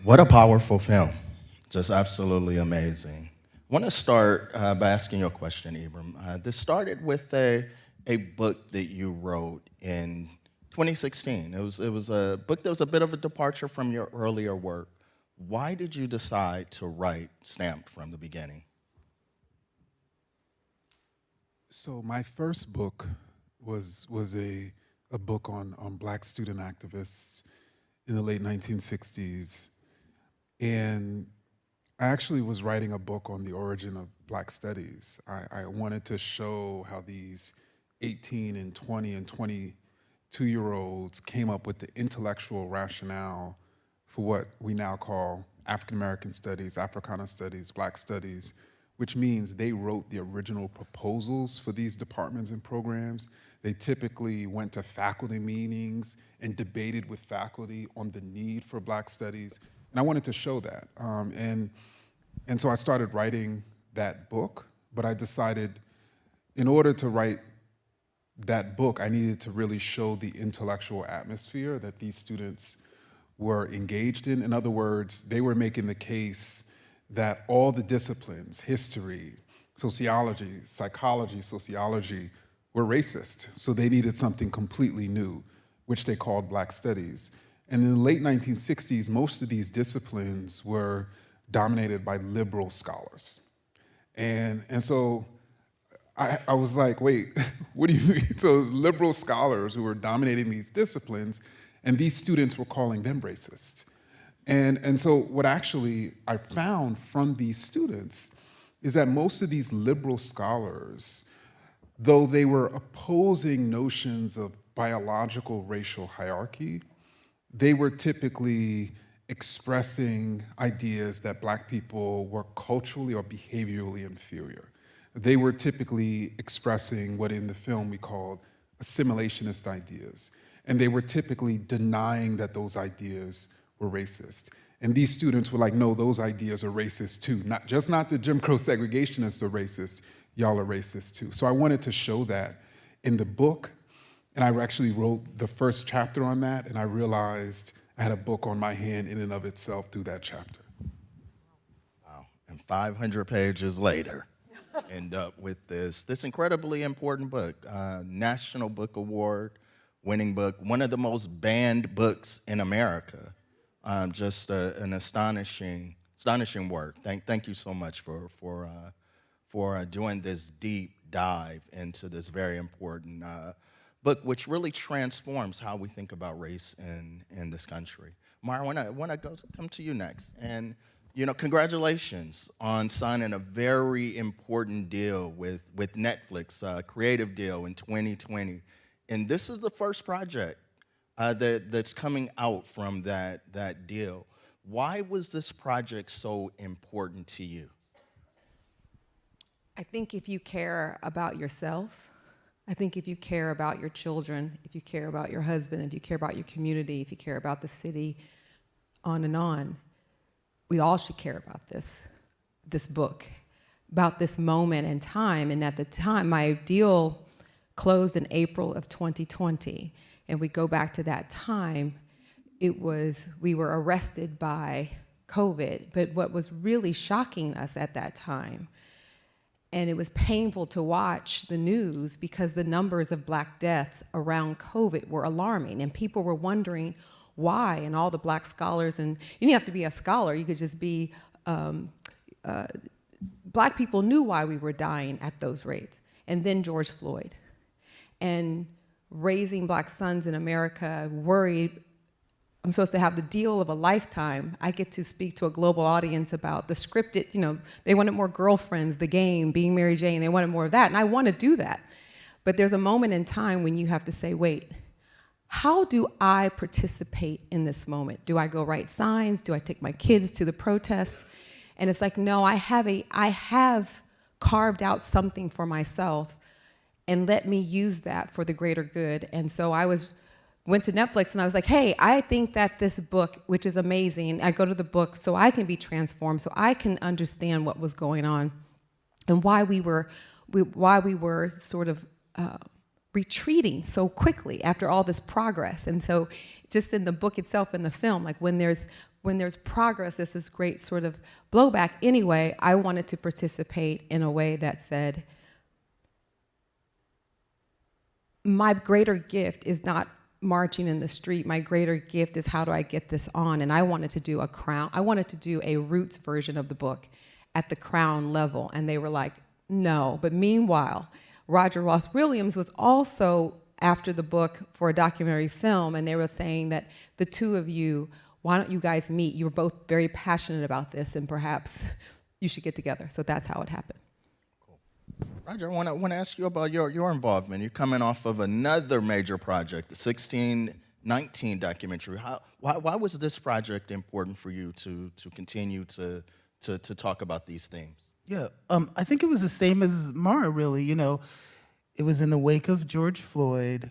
What a powerful film. Just absolutely amazing. I want to start by asking you a question, Ibram. This started with a book that you wrote in 2016. It was a book that was a bit of a departure from your earlier work. Why did you decide to write Stamped from the beginning? So my first book was a book on Black student activists in the late 1960s. And I actually was writing a book on the origin of Black studies. I wanted to show how these 18 and 20 and 22-year-olds came up with the intellectual rationale for what we now call African American studies, Africana studies, Black studies, which means they wrote the original proposals for these departments and programs. They typically went to faculty meetings and debated with faculty on the need for Black studies. And I wanted to show that. And so I started writing that book, but I decided in order to write that book, I needed to really show the intellectual atmosphere that these students were engaged in. In other words, they were making the case that all the disciplines, history, sociology, psychology, sociology, were racist. So they needed something completely new, which they called Black studies. And in the late 1960s, most of these disciplines were dominated by liberal scholars. And so I was like, wait, what do you mean? So it was liberal scholars who were dominating these disciplines, and these students were calling them racist. And so what actually I found from these students is that most of these liberal scholars, though they were opposing notions of biological racial hierarchy, they were typically expressing ideas that Black people were culturally or behaviorally inferior. They were typically expressing what in the film we called assimilationist ideas. And they were typically denying that those ideas were racist. And these students were like, no, those ideas are racist too. Not the Jim Crow segregationists are racist, y'all are racist too. So I wanted to show that in the book, and I actually wrote the first chapter on that, and I realized I had a book on my hand in and of itself through that chapter. Wow. And 500 pages later, end up with this incredibly important book, National Book Award winning book, one of the most banned books in America. Just an astonishing work. Thank you so much for doing this deep dive into this very important book, which really transforms how we think about race in this country. Mara, I want to come to you next, and congratulations on signing a very important deal with Netflix, a creative deal in 2020, and this is the first project that's coming out from that deal. Why was this project so important to you? I think if you care about yourself, I think if you care about your children, if you care about your husband, if you care about your community, if you care about the city, on and on, we all should care about this book, about this moment in time. And at the time, my deal closed in April of 2020. And we go back to that time, we were arrested by COVID, but what was really shocking us at that time, and it was painful to watch the news because the numbers of Black deaths around COVID were alarming, and people were wondering why, and all the Black scholars, and you didn't have to be a scholar, you could just be, Black people knew why we were dying at those rates. And then George Floyd. And raising Black sons in America, worried, I'm supposed to have the deal of a lifetime. I get to speak to a global audience about the scripted, they wanted more Girlfriends, The Game, Being Mary Jane, they wanted more of that, and I want to do that. But there's a moment in time when you have to say, wait, how do I participate in this moment? Do I go write signs? Do I take my kids to the protest? And it's like, no, I have carved out something for myself, and let me use that for the greater good. And so I went to Netflix and I was like, hey, I think that this book, which is amazing, I go to the book so I can be transformed, so I can understand what was going on and why we were sort of retreating so quickly after all this progress. And so just in the book itself, in the film, like when there's when there's progress, this is great sort of blowback. Anyway, I wanted to participate in a way that said, my greater gift is not marching in the street. My greater gift is how do I get this on? And I wanted to do a crown. I wanted to do a roots version of the book at the crown level. And they were like, no. But meanwhile, Roger Ross Williams was also after the book for a documentary film. And they were saying that the two of you, why don't you guys meet? You were both very passionate about this, and perhaps you should get together. So that's how it happened. Roger, I want to ask you about your involvement. You're coming off of another major project, the 1619 documentary. Why was this project important for you to continue to talk about these themes? Yeah, I think it was the same as Mara, really. You know, it was in the wake of George Floyd.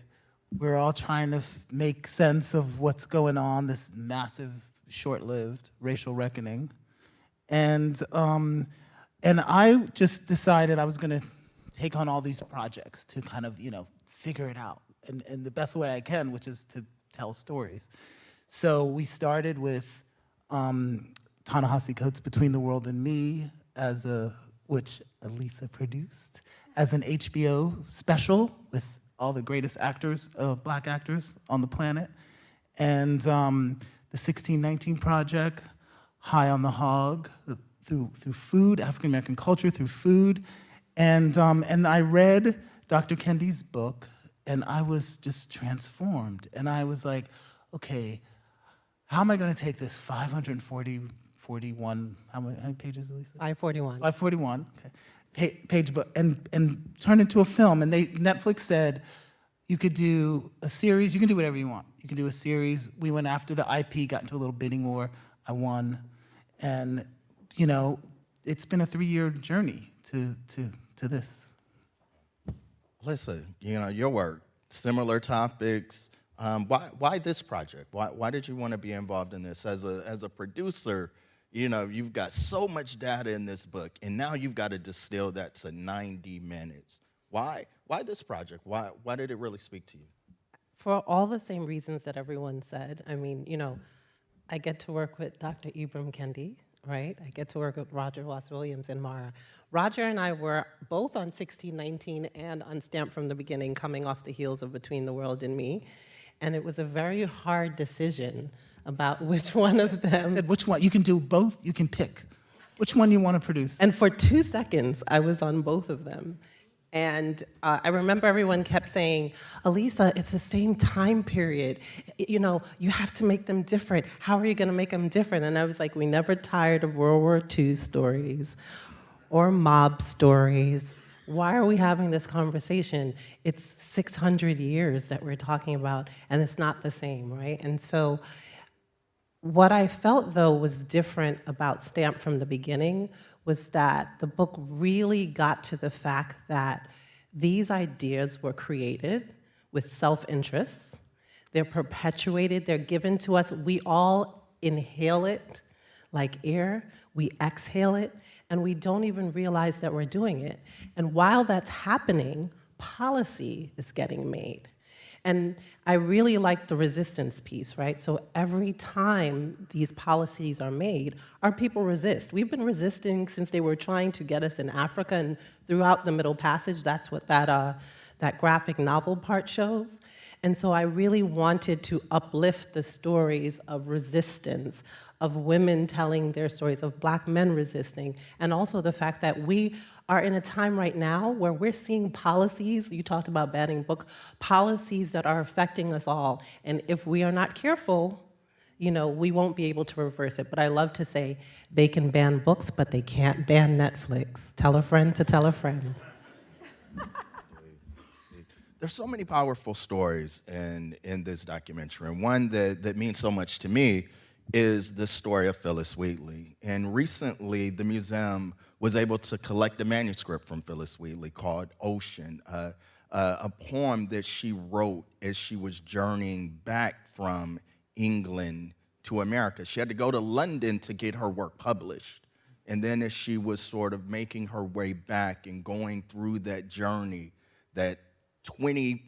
We're all trying to make sense of what's going on, this massive, short-lived racial reckoning. And I just decided I was going to take on all these projects to kind of, you know, figure it out in the best way I can, which is to tell stories. So we started with Ta-Nehisi Coates' Between the World and Me, which Elisa produced, as an HBO special with all the greatest actors, black actors on the planet. And the 1619 Project, High on the Hog, through food, African American culture through food. And I read Dr. Kendi's book, and I was just transformed. And I was like, okay, how am I going to take this 541, how many pages, Lisa? 541. 541, okay, page book, and turn it into a film. And Netflix said, you could do a series, you can do whatever you want. You can do a series. We went after the IP, got into a little bidding war. I won. And, you know, it's been a 3-year journey to this. Listen, you know, your work, similar topics. Why this project? Why did you want to be involved in this? As a producer, you know, you've got so much data in this book, and now you've got to distill that to 90 minutes. Why this project? Why did it really speak to you? For all the same reasons that everyone said. I mean, you know, I get to work with Dr. Ibram Kendi, right? I get to work with Roger Ross Williams and Mara. Roger and I were both on 1619 and on Stamped from the Beginning, coming off the heels of Between the World and Me. And it was a very hard decision about which one of them. I said, which one? You can do both, you can pick. Which one you want to produce? And for 2 seconds, I was on both of them. And I remember everyone kept saying, Elisa, it's the same time period. You know, you have to make them different. How are you going to make them different? And I was like, we never tired of World War II stories or mob stories. Why are we having this conversation? It's 600 years that we're talking about, and it's not the same, right? And so what I felt, though, was different about Stamped from the Beginning was that the book really got to the fact that these ideas were created with self-interest. They're perpetuated, they're given to us. We all inhale it like air, we exhale it, and we don't even realize that we're doing it. And while that's happening, policy is getting made. And I really like the resistance piece, right? So every time these policies are made, our people resist. We've been resisting since they were trying to get us in Africa and throughout the Middle Passage. That's what that graphic novel part shows. And so I really wanted to uplift the stories of resistance, of women telling their stories, of Black men resisting, and also the fact that we are in a time right now where we're seeing policies, you talked about banning book, policies that are affecting us all. And if we are not careful, you know, we won't be able to reverse it. But I love to say they can ban books, but they can't ban Netflix. Tell a friend to tell a friend. There's so many powerful stories in this documentary, and one that means so much to me is the story of Phyllis Wheatley. And recently, the museum was able to collect a manuscript from Phyllis Wheatley called Ocean, a poem that she wrote as she was journeying back from England to America. She had to go to London to get her work published. And then as she was sort of making her way back and going through that journey that 20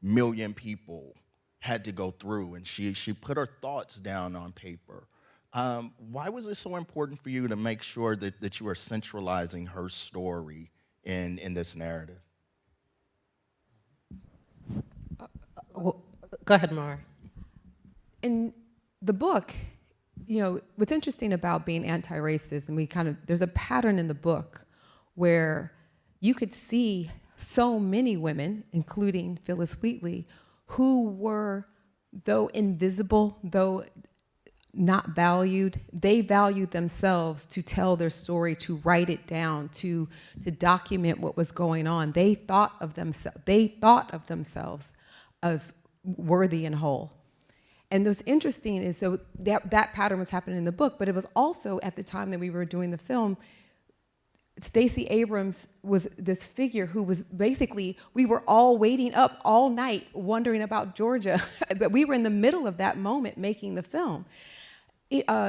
million people had to go through, and she put her thoughts down on paper, Why was it so important for you to make sure that you are centralizing her story in this narrative? Well, go ahead, Mara. In the book, what's interesting about being anti-racist, and there's a pattern in the book where you could see so many women, including Phyllis Wheatley, who were, though invisible, though not valued, they valued themselves to tell their story, to write it down, to document what was going on. They thought of themselves as worthy and whole. And what's interesting is, so that pattern was happening in the book, but it was also at the time that we were doing the film, Stacey Abrams was this figure who was basically, we were all waiting up all night wondering about Georgia, but we were in the middle of that moment making the film.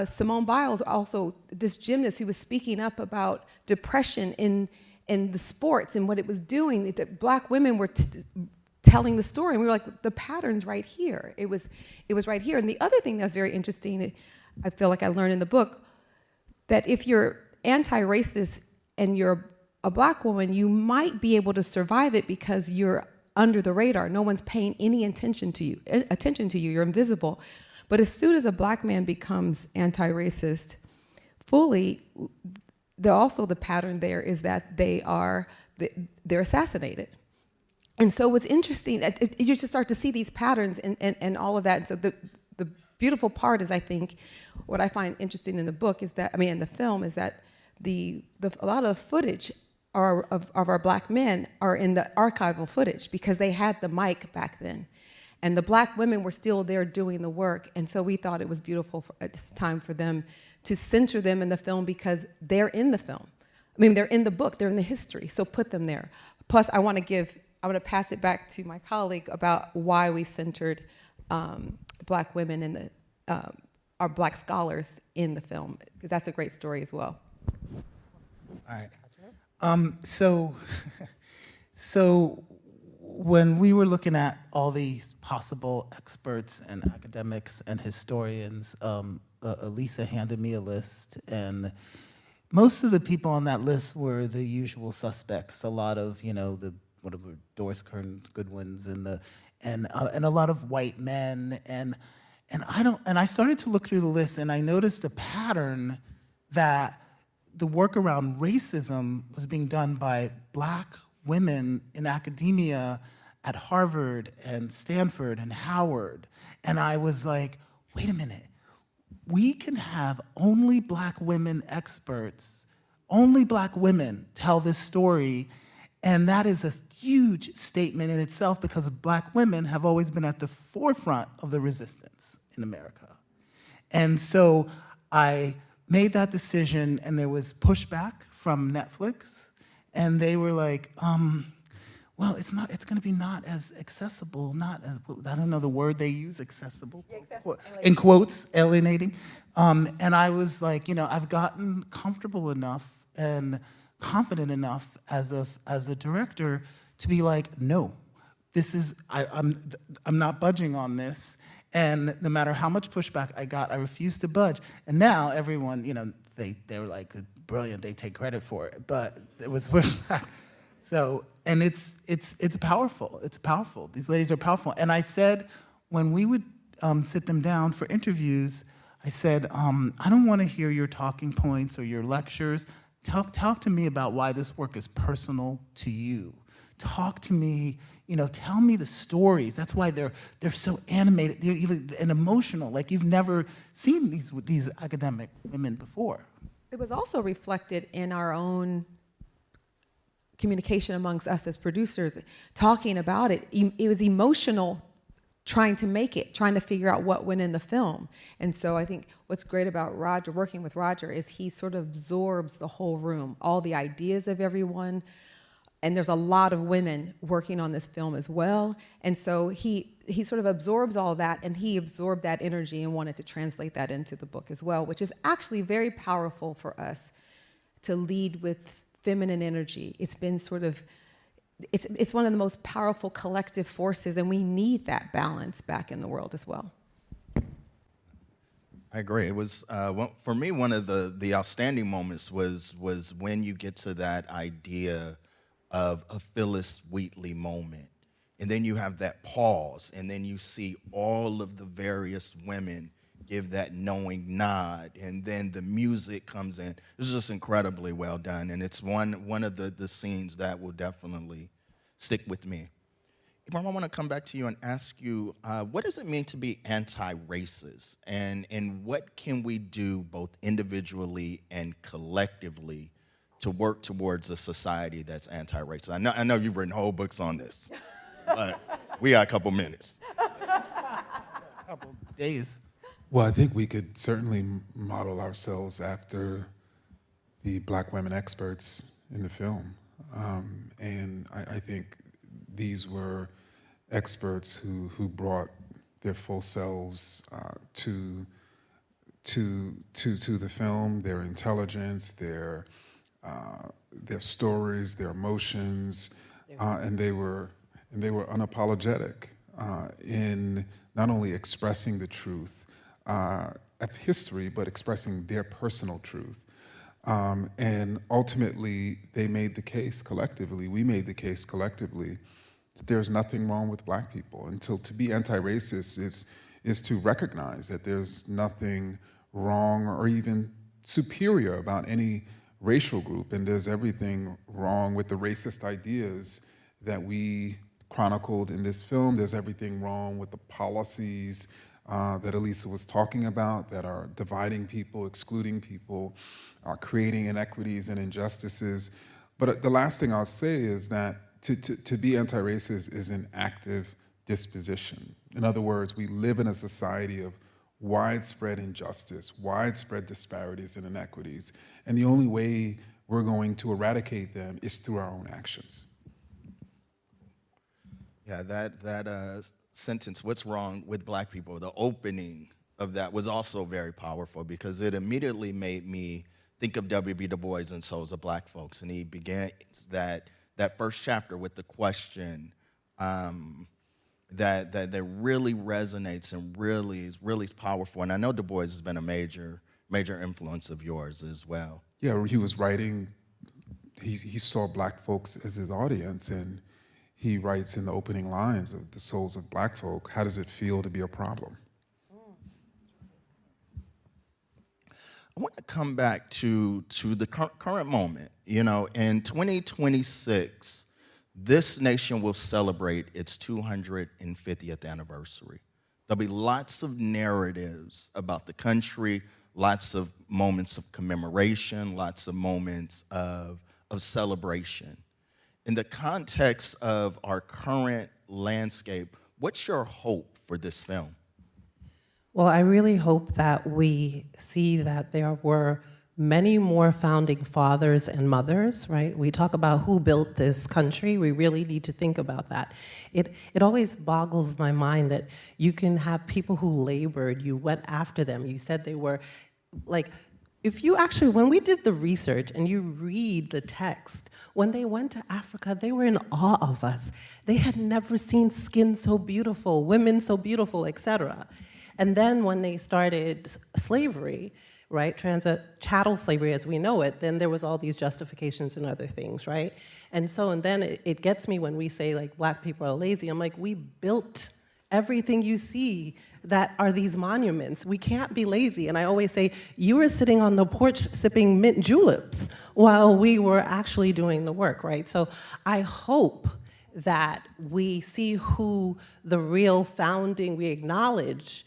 Simone Biles, also this gymnast who was speaking up about depression in the sports and what it was doing, that Black women were telling the story, and we were like, the pattern's right here. It was right here. And the other thing that's very interesting, I feel like I learned in the book, that if you're anti-racist and you're a Black woman, you might be able to survive it because you're under the radar. No one's paying any attention to you. You're invisible. But as soon as a Black man becomes anti-racist fully, the pattern there is that they're assassinated. And so what's interesting, you just start to see these patterns and all of that. And so the beautiful part is, I think, what I find interesting in the book is that, in the film, is that a lot of the footage of our Black men are in the archival footage because they had the mic back then. And the Black women were still there doing the work. And so we thought it was beautiful at this time for them to center them in the film because they're in the film. They're in the book, they're in the history, so put them there. Plus, I want to pass it back to my colleague about why we centered Black women and our Black scholars in the film, because that's a great story as well. All right. So when we were looking at all these possible experts and academics and historians, Elisa handed me a list, and most of the people on that list were the usual suspects. A lot of, whatever, Doris Kearns Goodwins and a lot of white men, and I started to look through the list, and I noticed a pattern that the work around racism was being done by Black women in academia at Harvard and Stanford and Howard. And I was like, wait a minute, we can have only Black women experts, only Black women tell this story, and that is a huge statement in itself because Black women have always been at the forefront of the resistance in America. And so I made that decision, and there was pushback from Netflix, and they were like, well, it's going to be not as accessible, not as, I don't know the word they use, accessible, in quotes, alienating. And I was like, I've gotten comfortable enough and confident enough as a director to be like, no, this is, I'm not budging on this. And no matter how much pushback I got, I refused to budge. And now everyone, they're like, brilliant, they take credit for it, but it was pushback. So, and it's powerful, it's powerful. These ladies are powerful. And I said, when we would sit them down for interviews, I said, I don't want to hear your talking points or your lectures. Talk to me about why this work is personal to you. Talk to me, tell me the stories. That's why they're so animated and emotional, like you've never seen these academic women before. It was also reflected in our own communication amongst us as producers, talking about it. It was emotional trying to make it, trying to figure out what went in the film. And so I think what's great about Roger, working with Roger, is he sort of absorbs the whole room, all the ideas of everyone. And there's a lot of women working on this film as well. And so he sort of absorbs all that, and he absorbed that energy and wanted to translate that into the book as well, which is actually very powerful for us to lead with feminine energy. It's been sort of, it's one of the most powerful collective forces, and we need that balance back in the world as well. I agree. It was for me, one of the outstanding moments was when you get to that idea of a Phyllis Wheatley moment, and then you have that pause, and then you see all of the various women give that knowing nod, and then the music comes in. It's just incredibly well done, and it's one of the scenes that will definitely stick with me. Ibram, I want to come back to you and ask you, what does it mean to be anti-racist, and what can we do both individually and collectively to work towards a society that's anti-racist? I know you've written whole books on this, but we got a couple minutes. Couple days. Well, I think we could certainly model ourselves after the Black women experts in the film. And I think these were experts who brought their full selves to the film, their intelligence, their stories, their emotions, and they were unapologetic in not only expressing the truth of history, but expressing their personal truth. And ultimately, they made the case collectively, we made the case collectively, that there's nothing wrong with Black people. Until to be anti-racist is to recognize that there's nothing wrong or even superior about any racial group, and there's everything wrong with the racist ideas that we chronicled in this film. There's everything wrong with the policies that Elisa was talking about that are dividing people, excluding people, creating inequities and injustices. But the last thing I'll say is that to be anti-racist is an active disposition. In other words, we live in a society of widespread injustice, widespread disparities and inequities, and the only way we're going to eradicate them is through our own actions. Yeah, that sentence, "What's wrong with Black people?" The opening of that was also very powerful because it immediately made me think of W.B. Du Bois and Souls of Black Folks, and he began that first chapter with the question that really resonates and really is powerful. And I know Du Bois has been a major influence of yours as well. Yeah, he was writing, he saw Black folks as his audience, and he writes in the opening lines of The Souls of Black Folk, how does it feel to be a problem? I want to come back to the current moment. You know, in 2026, this nation will celebrate its 250th anniversary. There'll be lots of narratives about the country, lots of moments of commemoration, lots of moments of celebration. In the context of our current landscape, what's your hope for this film? Well, I really hope that we see that there were many more founding fathers and mothers, right? We talk about who built this country. We really need to think about that. It always boggles my mind that you can have people who labored, you went after them, you said they were, like, if you actually, when we did the research and you read the text, when they went to Africa, they were in awe of us. They had never seen skin so beautiful, women so beautiful, etc. And then when they started slavery, right, chattel slavery as we know it, then there was all these justifications and other things, right? And then it gets me when we say, like, Black people are lazy. I'm like, we built everything you see that are these monuments. We can't be lazy. And I always say, you were sitting on the porch sipping mint juleps while we were actually doing the work, right? So I hope that we see who the real we acknowledge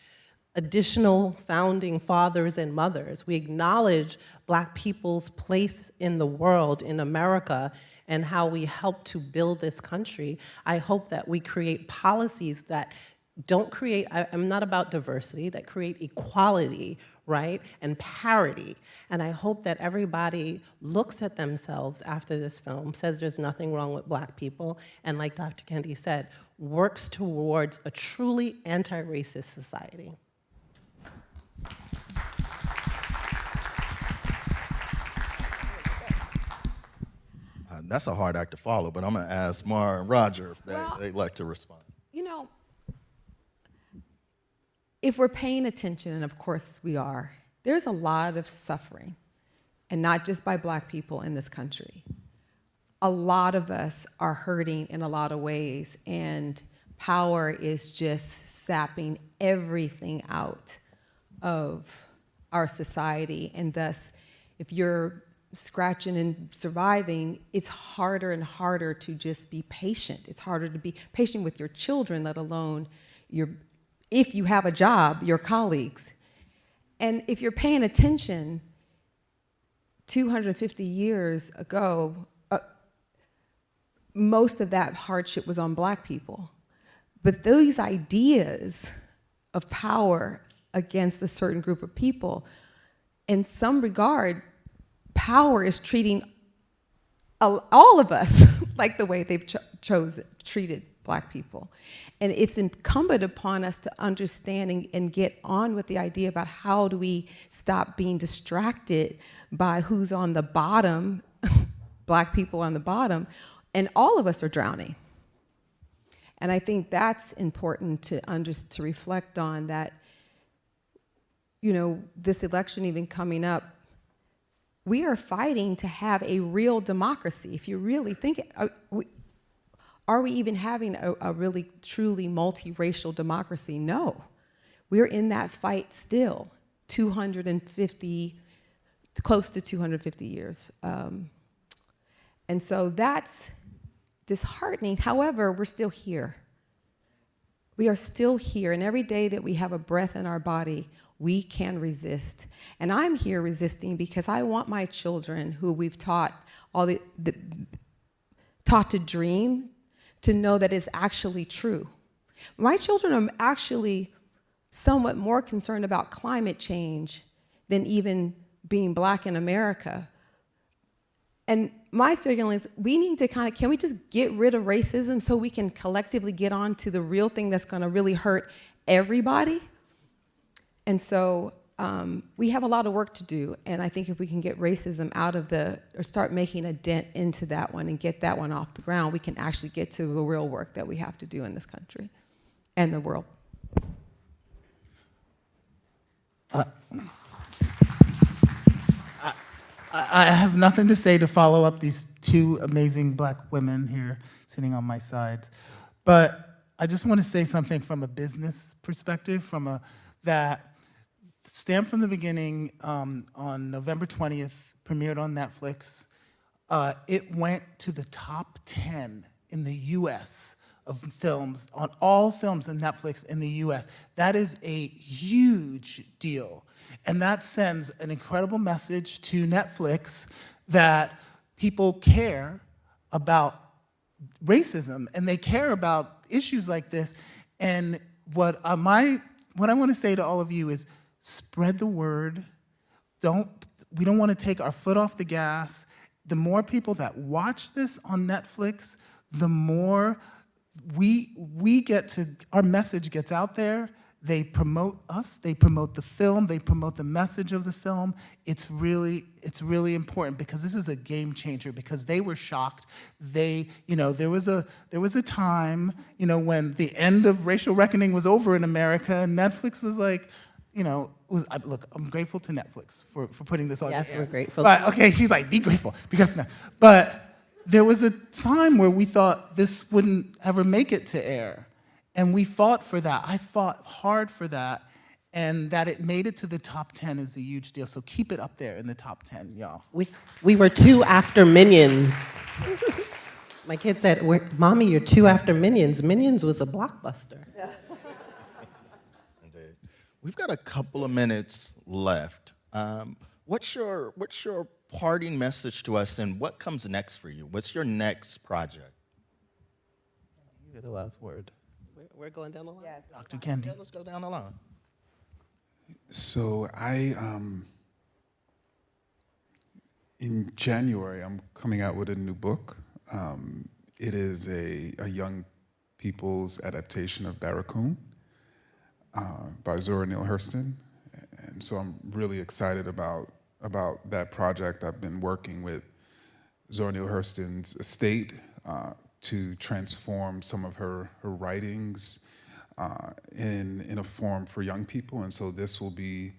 additional founding fathers and mothers. We acknowledge Black people's place in the world, in America, and how we help to build this country. I hope that we create policies that don't create, I'm not about diversity, that create equality, right, and parity. And I hope that everybody looks at themselves after this film, says there's nothing wrong with Black people, and like Dr. Kendi said, works towards a truly anti-racist society. That's a hard act to follow, but I'm going to ask Mara and Roger if they'd like to respond. You know, if we're paying attention, and of course we are, there's a lot of suffering, and not just by Black people in this country. A lot of us are hurting in a lot of ways, and power is just sapping everything out of our society, and thus, if you're scratching and surviving, it's harder and harder to just be patient. It's harder to be patient with your children, let alone if you have a job, your colleagues. And if you're paying attention, 250 years ago, most of that hardship was on Black people. But those ideas of power against a certain group of people, in some regard, power is treating all of us like the way they've treated Black people. And it's incumbent upon us to understand and get on with the idea about how do we stop being distracted by who's on the bottom, Black people on the bottom, and all of us are drowning. And I think that's important to reflect on, that, you know, this election even coming up, we are fighting to have a real democracy. If you really think, are we even having a really, truly multiracial democracy? No. We're in that fight still, 250, close to 250 years. And so that's disheartening. However, we're still here. We are still here, and every day that we have a breath in our body, we can resist. And I'm here resisting because I want my children, who we've taught taught to dream, to know that it's actually true. My children are actually somewhat more concerned about climate change than even being Black in America. And my feeling is we need to can we just get rid of racism so we can collectively get on to the real thing that's gonna really hurt everybody? And so we have a lot of work to do, and I think if we can get racism out of or start making a dent into that one and get that one off the ground, we can actually get to the real work that we have to do in this country and the world. I have nothing to say to follow up these two amazing Black women here sitting on my side, but I just want to say something from a business perspective, that Stamped from the Beginning on November 20th, premiered on Netflix. It went to the top 10 in the US of films, on all films on Netflix in the US. That is a huge deal. And that sends an incredible message to Netflix that people care about racism and they care about issues like this. And what I want to say to all of you is spread the word. We don't want to take our foot off the gas. The more people that watch this on Netflix, the more our message gets out there. They promote us, they promote the film, they promote the message of the film. It's really important because this is a game changer, because they were shocked. There was a time, when the end of racial reckoning was over in America, and Netflix was like, look, I'm grateful to Netflix for putting this on the air. Yes, we're grateful. But okay, she's like, be grateful now. But there was a time where we thought this wouldn't ever make it to air. And we fought for that. I fought hard for that. And that it made it to the top 10 is a huge deal. So keep it up there in the top 10, y'all. We were 2 after Minions. My kid said, Mommy, you're 2 after Minions. Minions was a blockbuster. Yeah. Indeed. We've got a couple of minutes left. What's your parting message to us, and what comes next for you? What's your next project? You get the last word. We're going down the line. Yes. Dr. Kendi. Yeah, let's go down the line. So in January, I'm coming out with a new book. It is a young people's adaptation of Barracoon by Zora Neale Hurston. And so I'm really excited about that project. I've been working with Zora Neale Hurston's estate to transform some of her writings in a form for young people, and so this will be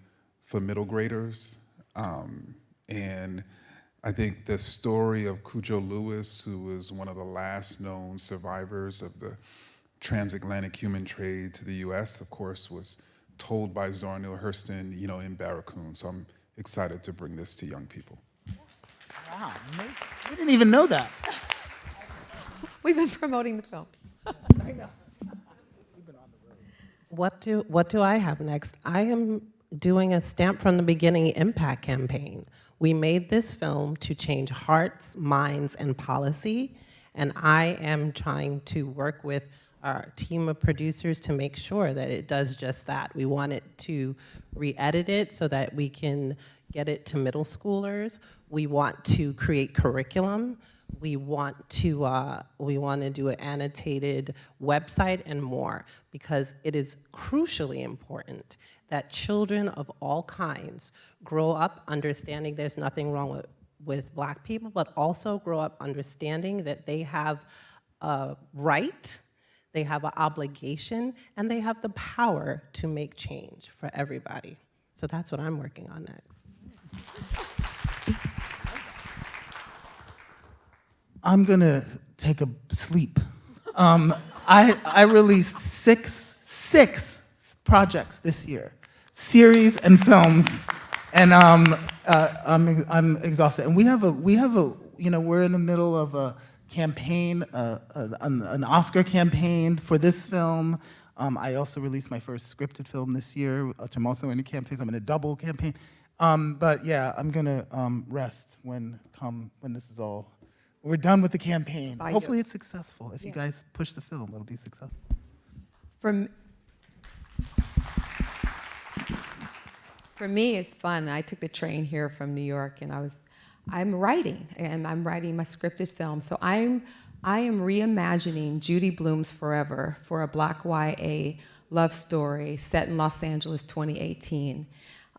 for middle graders. And I think the story of Cujo Lewis, who was one of the last known survivors of the transatlantic human trade to the U.S., of course, was told by Zora Neale Hurston, in Barracoon. So I'm excited to bring this to young people. Wow, we didn't even know that. We've been promoting the film. What do I have next? I am doing a Stamp from the Beginning impact campaign. We made this film to change hearts, minds, and policy, and I am trying to work with our team of producers to make sure that it does just that. We want it to re-edit it so that we can get it to middle schoolers. We want to create curriculum. We want to do an annotated website and more, because it is crucially important that children of all kinds grow up understanding there's nothing wrong with Black people, but also grow up understanding that they have a right, they have an obligation, and they have the power to make change for everybody. So that's what I'm working on next. I'm gonna take a sleep. I released six projects this year, series and films, and I'm exhausted. And we're in the middle of a campaign, an Oscar campaign for this film. I also released my first scripted film this year, which I'm also in a campaign. I'm in a double campaign. But yeah, I'm gonna rest when this is all. We're done with the campaign. Hopefully it's successful. If you guys push the film, it'll be successful. For me, it's fun. I took the train here from New York, and I'm writing my scripted film. So I am reimagining Judy Blume's Forever for a Black YA love story set in Los Angeles, 2018.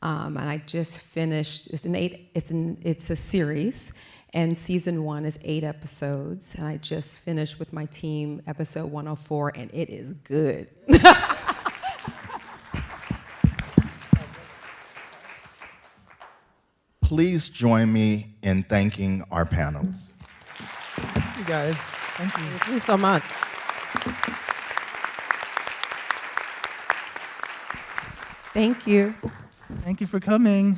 And I just finished. It's a series. And season 1 is 8 episodes, and I just finished with my team episode 104, and it is good. Please join me in thanking our panelists. Thank you guys. Thank you. Thank you so much. Thank you. Thank you for coming.